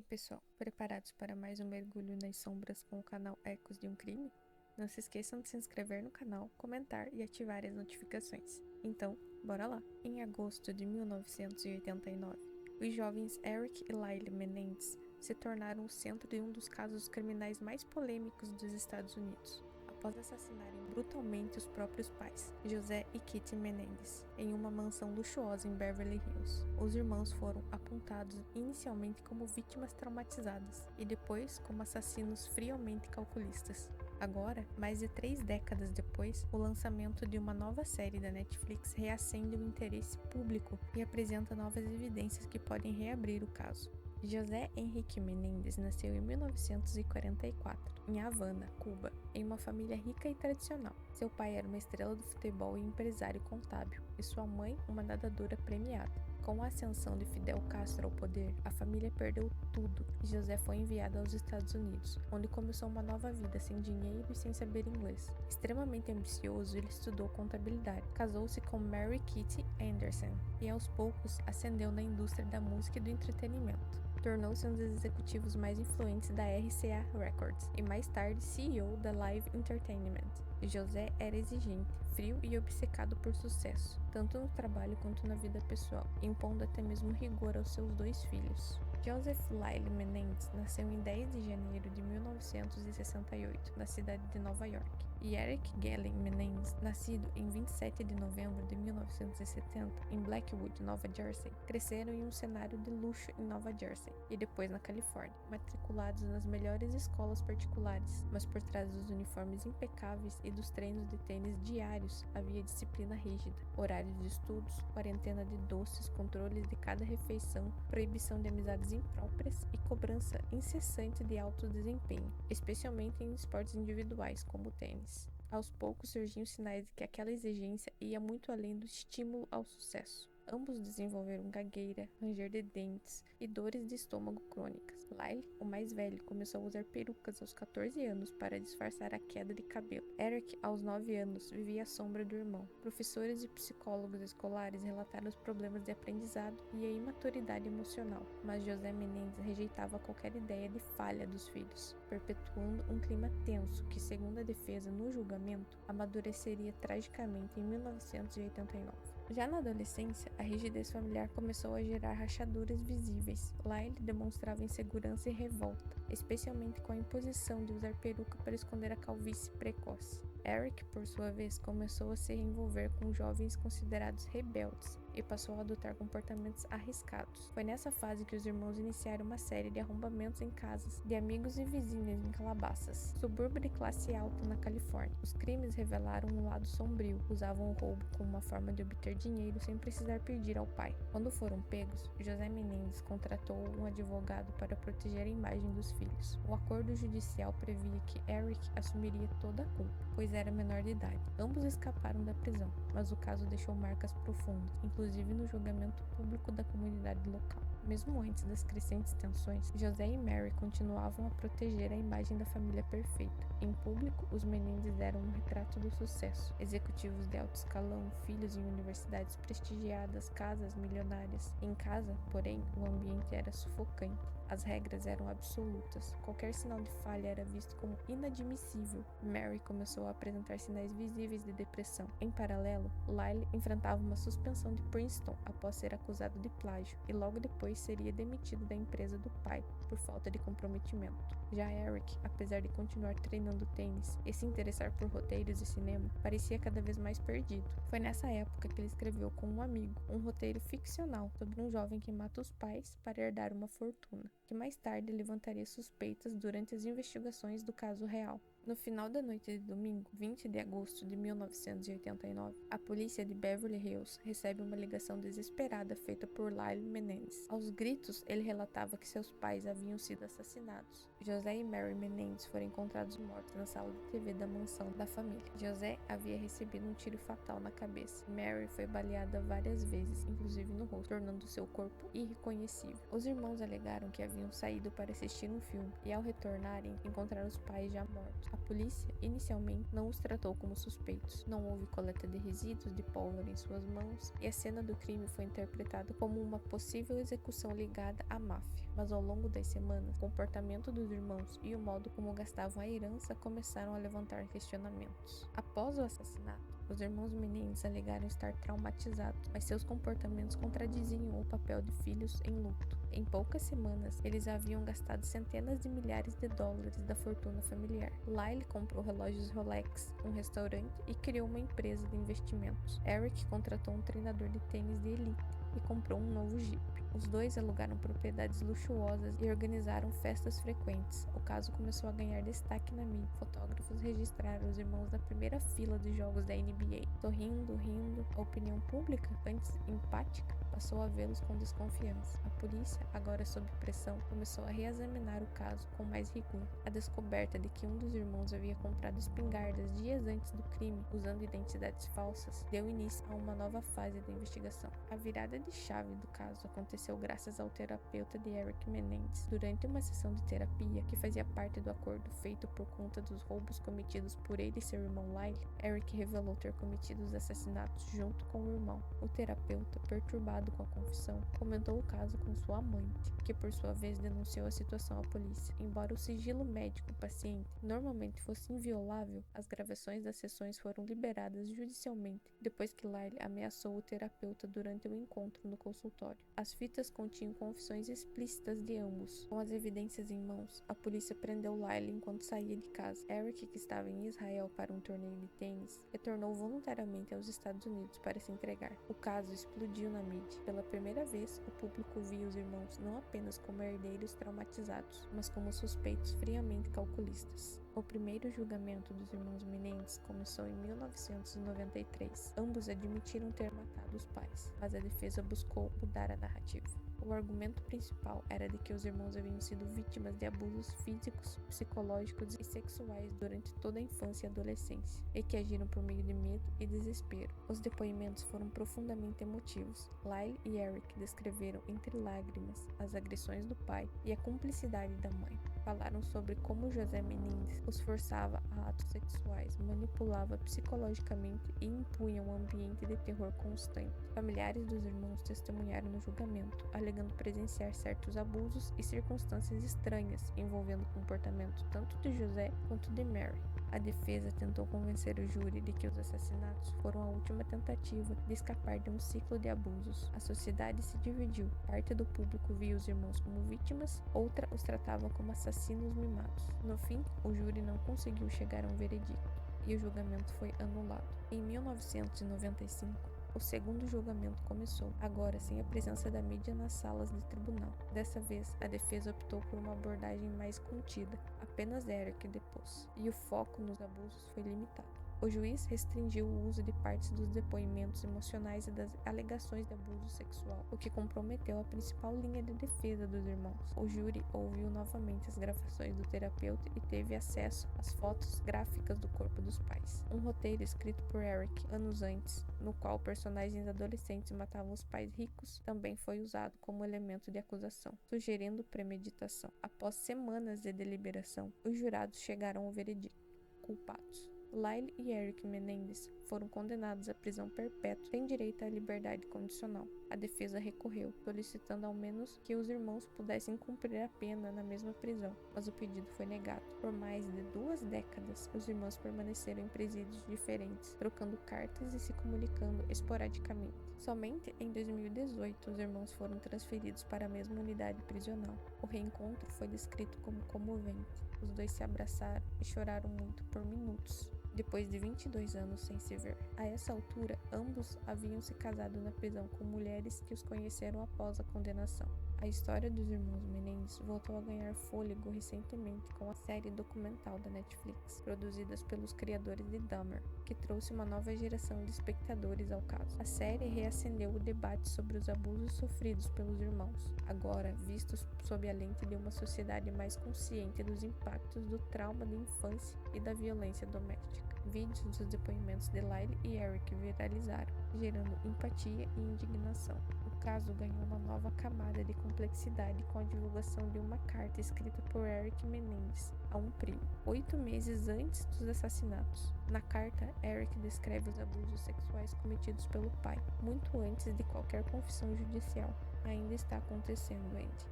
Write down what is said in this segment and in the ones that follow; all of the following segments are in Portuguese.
pessoal, preparados para mais um mergulho nas sombras com o canal Ecos de um Crime? Não se esqueçam de se inscrever no canal, comentar e ativar as notificações. Então, bora lá! Em agosto de 1989, os jovens Eric e Lyle Menendez se tornaram o centro de um dos casos criminais mais polêmicos dos Estados Unidos. Após assassinarem brutalmente os próprios pais, José e Kitty Menendez, em uma mansão luxuosa em Beverly Hills, os irmãos foram apontados inicialmente como vítimas traumatizadas e depois como assassinos friamente calculistas. Agora, mais de 3 décadas depois, o lançamento de uma nova série da Netflix reacende o interesse público e apresenta novas evidências que podem reabrir o caso. José Henrique Menendez nasceu em 1944, em Havana, Cuba, em uma família rica e tradicional. Seu pai era uma estrela do futebol e empresário contábil, e sua mãe uma nadadora premiada. Com a ascensão de Fidel Castro ao poder, a família perdeu tudo e José foi enviado aos Estados Unidos, onde começou uma nova vida sem dinheiro e sem saber inglês. Extremamente ambicioso, ele estudou contabilidade, casou-se com Mary Kitty Anderson e aos poucos ascendeu na indústria da música e do entretenimento. Tornou-se um dos executivos mais influentes da RCA Records e mais tarde CEO da Live Entertainment. José era exigente, frio e obcecado por sucesso, tanto no trabalho quanto na vida pessoal, impondo até mesmo rigor aos seus 2 filhos. Joseph Lyle Menendez nasceu em 10 de janeiro de 1968, na cidade de Nova York, e Eric Galen Menendez, nascido em 27 de novembro de 1970, em Blackwood, Nova Jersey, cresceram em um cenário de luxo em Nova Jersey e depois na Califórnia, matriculados nas melhores escolas particulares, mas por trás dos uniformes impecáveis e dos treinos de tênis diários havia disciplina rígida, horários de estudos, quarentena de doces, controles de cada refeição, proibição de amizades impróprias e cobrança incessante de alto desempenho, especialmente em esportes individuais como o tênis. Aos poucos surgiam sinais de que aquela exigência ia muito além do estímulo ao sucesso. Ambos desenvolveram gagueira, ranger de dentes e dores de estômago crônicas. Lyle, o mais velho, começou a usar perucas aos 14 anos para disfarçar a queda de cabelo. Eric, aos 9 anos, vivia à sombra do irmão. Professores e psicólogos escolares relataram os problemas de aprendizado e a imaturidade emocional, mas José Menendez rejeitava qualquer ideia de falha dos filhos, perpetuando um clima tenso que, segundo a defesa no julgamento, amadureceria tragicamente em 1989. Já na adolescência, a rigidez familiar começou a gerar rachaduras visíveis. Lyle demonstrava insegurança e revolta, especialmente com a imposição de usar peruca para esconder a calvície precoce. Eric, por sua vez, começou a se envolver com jovens considerados rebeldes e passou a adotar comportamentos arriscados. Foi nessa fase que os irmãos iniciaram uma série de arrombamentos em casas de amigos e vizinhos em Calabasas, subúrbio de classe alta na Califórnia. Os crimes revelaram um lado sombrio, usavam o roubo como uma forma de obter dinheiro sem precisar pedir ao pai. Quando foram pegos, José Menendez contratou um advogado para proteger a imagem dos filhos. O acordo judicial previa que Eric assumiria toda a culpa, pois era menor de idade. Ambos escaparam da prisão, mas o caso deixou marcas profundas, inclusive no julgamento público da comunidade local. Mesmo antes das crescentes tensões, José e Mary continuavam a proteger a imagem da família perfeita. Em público, os Menendez eram um retrato do sucesso. Executivos de alto escalão, filhos em universidades prestigiadas, casas milionárias. Em casa, porém, o ambiente era sufocante. As regras eram absolutas. Qualquer sinal de falha era visto como inadmissível. Mary começou a apresentar sinais visíveis de depressão. Em paralelo, Lyle enfrentava uma suspensão de Princeton após ser acusado de plágio e logo depois seria demitido da empresa do pai por falta de comprometimento. Já Eric, apesar de continuar treinando tênis e se interessar por roteiros e cinema, parecia cada vez mais perdido. Foi nessa época que ele escreveu com um amigo um roteiro ficcional sobre um jovem que mata os pais para herdar uma fortuna, que mais tarde levantaria suspeitas durante as investigações do caso real. No final da noite de domingo, 20 de agosto de 1989, a polícia de Beverly Hills recebe uma ligação desesperada feita por Lyle Menendez. Aos gritos, ele relatava que seus pais haviam sido assassinados. José e Mary Menendez foram encontrados mortos na sala de TV da mansão da família. José havia recebido um tiro fatal na cabeça. Mary foi baleada várias vezes, inclusive no rosto, tornando seu corpo irreconhecível. Os irmãos alegaram que haviam saído para assistir um filme e, ao retornarem, encontraram os pais já mortos. A polícia, inicialmente, não os tratou como suspeitos. Não houve coleta de resíduos de pólvora em suas mãos e a cena do crime foi interpretada como uma possível execução ligada à máfia. Mas ao longo das semanas, o comportamento dos irmãos e o modo como gastavam a herança começaram a levantar questionamentos. Após o assassinato, os irmãos Menendez alegaram estar traumatizados, mas seus comportamentos contradiziam o papel de filhos em luto. Em poucas semanas, eles haviam gastado centenas de milhares de dólares da fortuna familiar. Lyle comprou relógios Rolex, um restaurante e criou uma empresa de investimentos. Eric contratou um treinador de tênis de elite e comprou um novo Jeep. Os dois alugaram propriedades luxuosas e organizaram festas frequentes. O caso começou a ganhar destaque na mídia. Fotógrafos registraram os irmãos na primeira fila dos jogos da NBA. Sorrindo, rindo, a opinião pública, antes empática, passou a vê-los com desconfiança. A polícia, agora sob pressão, começou a reexaminar o caso com mais rigor. A descoberta de que um dos irmãos havia comprado espingardas dias antes do crime, usando identidades falsas, deu início a uma nova fase da investigação. A virada de chave do caso aconteceu graças ao terapeuta de Eric Menendez. Durante uma sessão de terapia, que fazia parte do acordo feito por conta dos roubos cometidos por ele e seu irmão Lyle, Eric revelou ter cometido os assassinatos junto com o irmão. O terapeuta, perturbado com a confissão, comentou o caso com sua amante, que por sua vez denunciou a situação à polícia. Embora o sigilo médico do paciente normalmente fosse inviolável, as gravações das sessões foram liberadas judicialmente depois que Lyle ameaçou o terapeuta durante o encontro no consultório. As fitas continham confissões explícitas de ambos. Com as evidências em mãos, a polícia prendeu Lyle enquanto saía de casa. Eric, que estava em Israel para um torneio de tênis, retornou voluntariamente aos Estados Unidos para se entregar. O caso explodiu na mídia. Pela primeira vez, o público via os irmãos não apenas como herdeiros traumatizados, mas como suspeitos friamente calculistas. O primeiro julgamento dos irmãos Menendez começou em 1993. Ambos admitiram ter matado os pais, mas a defesa buscou mudar a narrativa. O argumento principal era de que os irmãos haviam sido vítimas de abusos físicos, psicológicos e sexuais durante toda a infância e adolescência, e que agiram por meio de medo e desespero. Os depoimentos foram profundamente emotivos. Lyle e Eric descreveram entre lágrimas as agressões do pai e a cumplicidade da mãe. Falaram sobre como José Menendez os forçava a atos sexuais, manipulava psicologicamente e impunha um ambiente de terror constante. Familiares dos irmãos testemunharam no julgamento, alegando presenciar certos abusos e circunstâncias estranhas envolvendo o comportamento tanto de José quanto de Mary. A defesa tentou convencer o júri de que os assassinatos foram a última tentativa de escapar de um ciclo de abusos. A sociedade se dividiu. Parte do público via os irmãos como vítimas, outra os tratava como assassinos mimados. No fim, o júri não conseguiu chegar a um veredicto e o julgamento foi anulado. Em 1995, o segundo julgamento começou, agora sem a presença da mídia nas salas de tribunal. Dessa vez, a defesa optou por uma abordagem mais contida, apenas Eric depôs, e o foco nos abusos foi limitado. O juiz restringiu o uso de partes dos depoimentos emocionais e das alegações de abuso sexual, o que comprometeu a principal linha de defesa dos irmãos. O júri ouviu novamente as gravações do terapeuta e teve acesso às fotos gráficas do corpo dos pais. Um roteiro escrito por Eric anos antes, no qual personagens adolescentes matavam os pais ricos, também foi usado como elemento de acusação, sugerindo premeditação. Após semanas de deliberação, os jurados chegaram ao veredicto: culpados. Lyle e Eric Menendez foram condenados à prisão perpétua sem direito à liberdade condicional. A defesa recorreu, solicitando ao menos que os irmãos pudessem cumprir a pena na mesma prisão, mas o pedido foi negado. Por mais de 2 décadas, os irmãos permaneceram em presídios diferentes, trocando cartas e se comunicando esporadicamente. Somente em 2018, os irmãos foram transferidos para a mesma unidade prisional. O reencontro foi descrito como comovente. Os dois se abraçaram e choraram muito por minutos, depois de 22 anos sem se ver. A essa altura, ambos haviam se casado na prisão com mulheres que os conheceram após a condenação. A história dos irmãos Menendez voltou a ganhar fôlego recentemente com a série documental da Netflix, produzidas pelos criadores de Dahmer, que trouxe uma nova geração de espectadores ao caso. A série reacendeu o debate sobre os abusos sofridos pelos irmãos, agora vistos sob a lente de uma sociedade mais consciente dos impactos do trauma da infância e da violência doméstica. Vídeos dos depoimentos de Lyle e Eric viralizaram, gerando empatia e indignação. O caso ganhou uma nova camada de complexidade com a divulgação de uma carta escrita por Eric Menendez a um primo, 8 meses antes dos assassinatos. Na carta, Eric descreve os abusos sexuais cometidos pelo pai, muito antes de qualquer confissão judicial. Ainda está acontecendo, Andy,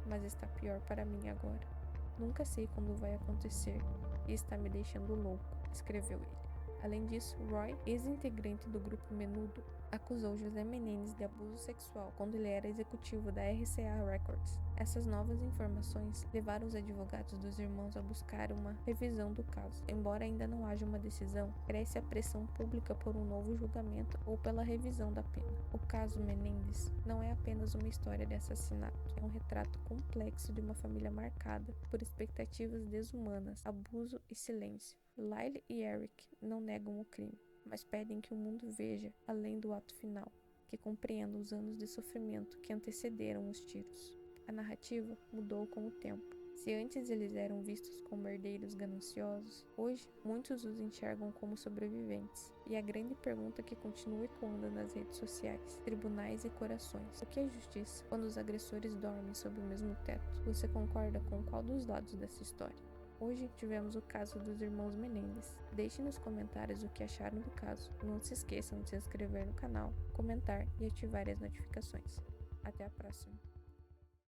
mas está pior para mim agora. Nunca sei quando vai acontecer e está me deixando louco, escreveu ele. Além disso, Roy, ex-integrante do grupo Menudo, acusou José Menendez de abuso sexual quando ele era executivo da RCA Records. Essas novas informações levaram os advogados dos irmãos a buscar uma revisão do caso. Embora ainda não haja uma decisão, cresce a pressão pública por um novo julgamento ou pela revisão da pena. O caso Menendez não é apenas uma história de assassinato, é um retrato complexo de uma família marcada por expectativas desumanas, abuso e silêncio. Lyle e Eric não negam o crime, mas pedem que o mundo veja além do ato final, que compreenda os anos de sofrimento que antecederam os tiros. A narrativa mudou com o tempo. Se antes eles eram vistos como herdeiros gananciosos, hoje muitos os enxergam como sobreviventes. E a grande pergunta que continua ecoando nas redes sociais, tribunais e corações: o que é justiça quando os agressores dormem sob o mesmo teto? Você concorda com qual dos lados dessa história? Hoje tivemos o caso dos irmãos Menendez. Deixe nos comentários o que acharam do caso. Não se esqueçam de se inscrever no canal, comentar e ativar as notificações. Até a próxima!